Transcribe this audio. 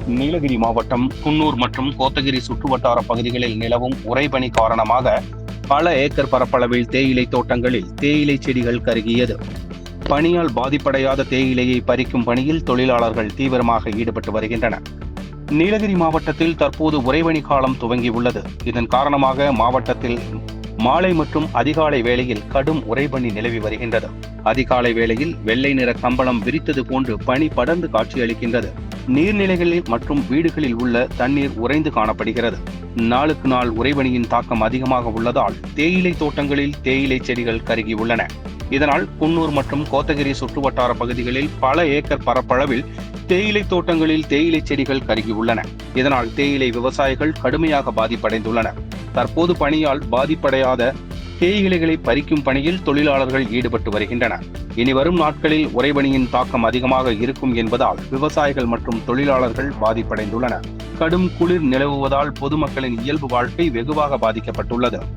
நீலகிரி மாவட்டம் குன்னூர் மற்றும் கோத்தகிரி சுற்றுவட்டார பகுதிகளில் நிலவும் உறைபனி காரணமாக பல ஏக்கர் பரப்பளவில் தேயிலை தோட்டங்களில் தேயிலை செடிகள் கருகியது. பனியால் பாதிப்படையாத தேயிலையை பறிக்கும் பணியில் தொழிலாளர்கள் தீவிரமாக ஈடுபட்டு வருகின்றனர். நீலகிரி மாவட்டத்தில் தற்போது உறைபனி காலம் துவங்கியுள்ளது. இதன் காரணமாக மாவட்டத்தில் மாலை மற்றும் அதிகாலை வேளையில் கடும் உறைபனி நிலவி வருகின்றது. அதிகாலை வேளையில் வெள்ளை நிற கம்பளம் விரித்தது போன்று பனி படர்ந்து காட்சியளிக்கின்றது. நீர்நிலைகளில் மற்றும் வீடுகளில் உள்ள தண்ணீர் உறைந்து காணப்படுகிறது. நாளுக்கு நாள் உறைபனியின் தாக்கம் அதிகமாக உள்ளதால் தேயிலை தோட்டங்களில் தேயிலை செடிகள் கருகியுள்ளன. இதனால் குன்னூர் மற்றும் கோத்தகிரி சுற்றுவட்டார பகுதிகளில் பல ஏக்கர் பரப்பளவில் தேயிலை தோட்டங்களில் தேயிலை செடிகள் கருகியுள்ளன. இதனால் தேயிலை விவசாயிகள் கடுமையாக பாதிப்படைந்துள்ளனர். தற்போது பனியால் பாதிப்படையாத தேயிலைகளை பறிக்கும் பணியில் தொழிலாளர்கள் ஈடுபட்டு வருகின்றனர். இனி வரும் நாட்களில் உறைபனியின் தாக்கம் அதிகமாக இருக்கும் என்பதால் விவசாயிகள் மற்றும் தொழிலாளர்கள் பாதிப்படைந்துள்ளனர். கடும் குளிர் நிலவுவதால் பொதுமக்களின் இயல்பு வாழ்க்கை வெகுவாக பாதிக்கப்பட்டுள்ளது.